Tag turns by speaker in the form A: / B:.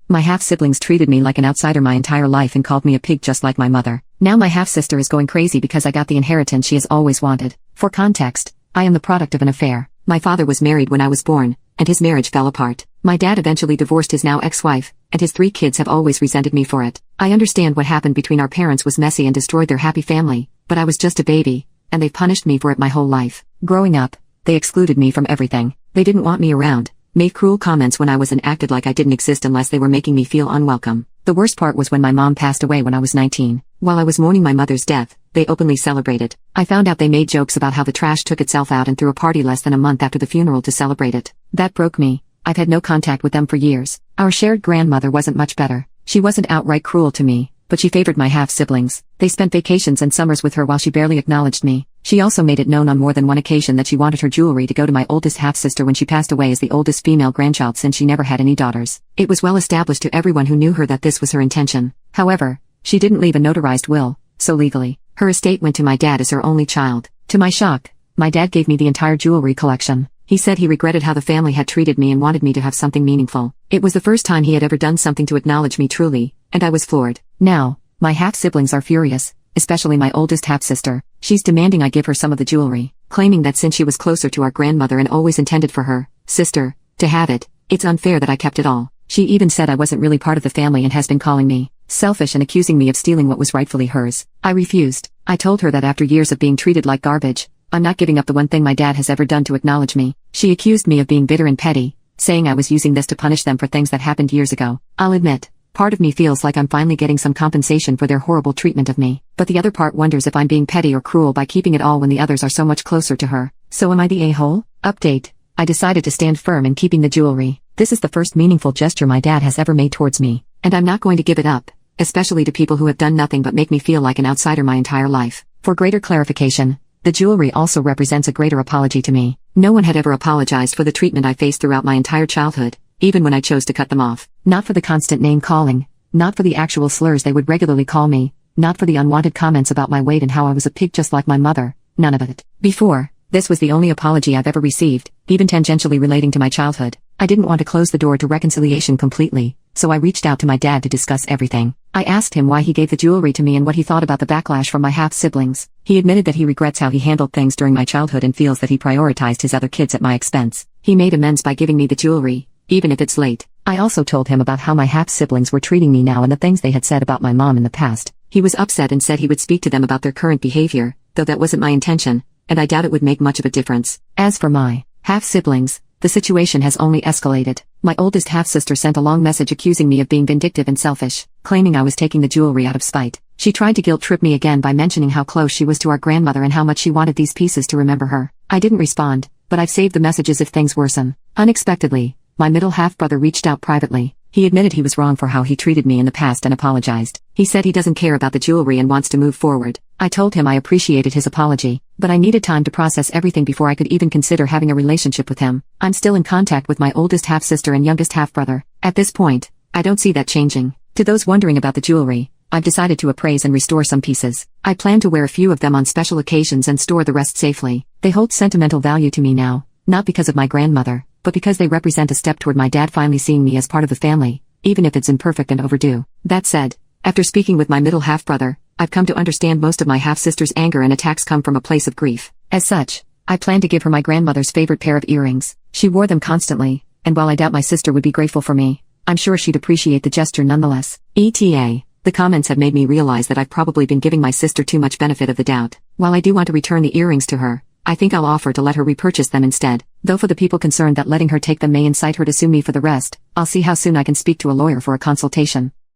A: My half-siblings treated me like an outsider my entire life and called me a pig just like my mother. Now my half-sister is going crazy because I got the inheritance she has always wanted. For context, I am the product of an affair. My father was married when I was born, and his marriage fell apart. My dad eventually divorced his now ex-wife, and his 3 kids have always resented me for it. I understand what happened between our parents was messy and destroyed their happy family, but I was just a baby, and they've punished me for it my whole life. Growing up, they excluded me from everything. They didn't want me around, made cruel comments when I was and acted like I didn't exist unless they were making me feel unwelcome. The worst part was when my mom passed away when I was 19. While I was mourning my mother's death, they openly celebrated. I found out they made jokes about how the trash took itself out and threw a party less than a month after the funeral to celebrate it. That broke me. I've had no contact with them for years. Our shared grandmother wasn't much better. She wasn't outright cruel to me, but she favored my half-siblings. They spent vacations and summers with her while she barely acknowledged me. She also made it known on more than one occasion that she wanted her jewelry to go to my oldest half-sister when she passed away as the oldest female grandchild since she never had any daughters. It was well established to everyone who knew her that this was her intention. However, she didn't leave a notarized will, so legally, her estate went to my dad as her only child. To my shock, my dad gave me the entire jewelry collection. He said he regretted how the family had treated me and wanted me to have something meaningful. It was the first time he had ever done something to acknowledge me truly, and I was floored. Now, my half-siblings are furious, especially my oldest half-sister. She's demanding I give her some of the jewelry, claiming that since she was closer to our grandmother and always intended for her sister to have it, it's unfair that I kept it all. She even said I wasn't really part of the family and has been calling me selfish and accusing me of stealing what was rightfully hers. I refused. I told her that after years of being treated like garbage, I'm not giving up the one thing my dad has ever done to acknowledge me. She accused me of being bitter and petty, saying I was using this to punish them for things that happened years ago. I'll admit, part of me feels like I'm finally getting some compensation for their horrible treatment of me, but the other part wonders if I'm being petty or cruel by keeping it all when the others are so much closer to her. So am I the a-hole? Update. I decided to stand firm in keeping the jewelry. This is the first meaningful gesture my dad has ever made towards me, and I'm not going to give it up, especially to people who have done nothing but make me feel like an outsider my entire life. For greater clarification, the jewelry also represents a greater apology to me. No one had ever apologized for the treatment I faced throughout my entire childhood, even when I chose to cut them off. Not for the constant name-calling, not for the actual slurs they would regularly call me, not for the unwanted comments about my weight and how I was a pig just like my mother, none of it. Before, this was the only apology I've ever received, even tangentially relating to my childhood. I didn't want to close the door to reconciliation completely, so I reached out to my dad to discuss everything. I asked him why he gave the jewelry to me and what he thought about the backlash from my half-siblings. He admitted that he regrets how he handled things during my childhood and feels that he prioritized his other kids at my expense. He made amends by giving me the jewelry, even if it's late. I also told him about how my half-siblings were treating me now and the things they had said about my mom in the past. He was upset and said he would speak to them about their current behavior, though that wasn't my intention, and I doubt it would make much of a difference. As for my half-siblings, the situation has only escalated. My oldest half-sister sent a long message accusing me of being vindictive and selfish, claiming I was taking the jewelry out of spite. She tried to guilt-trip me again by mentioning how close she was to our grandmother and how much she wanted these pieces to remember her. I didn't respond, but I've saved the messages if things worsen. Unexpectedly, my middle half-brother reached out privately. He admitted he was wrong for how he treated me in the past and apologized. He said he doesn't care about the jewelry and wants to move forward. I told him I appreciated his apology, but I needed time to process everything before I could even consider having a relationship with him. I'm still in contact with my oldest half-sister and youngest half-brother. At this point, I don't see that changing. To those wondering about the jewelry, I've decided to appraise and restore some pieces. I plan to wear a few of them on special occasions and store the rest safely. They hold sentimental value to me now, not because of my grandmother, but because they represent a step toward my dad finally seeing me as part of the family, even if it's imperfect and overdue. That said, after speaking with my middle half-brother, I've come to understand most of my half-sister's anger and attacks come from a place of grief. As such, I plan to give her my grandmother's favorite pair of earrings. She wore them constantly, and while I doubt my sister would be grateful for me, I'm sure she'd appreciate the gesture nonetheless. ETA. The comments have made me realize that I've probably been giving my sister too much benefit of the doubt. While I do want to return the earrings to her, I think I'll offer to let her repurchase them instead. Though for the people concerned that letting her take them may incite her to sue me for the rest, I'll see how soon I can speak to a lawyer for a consultation.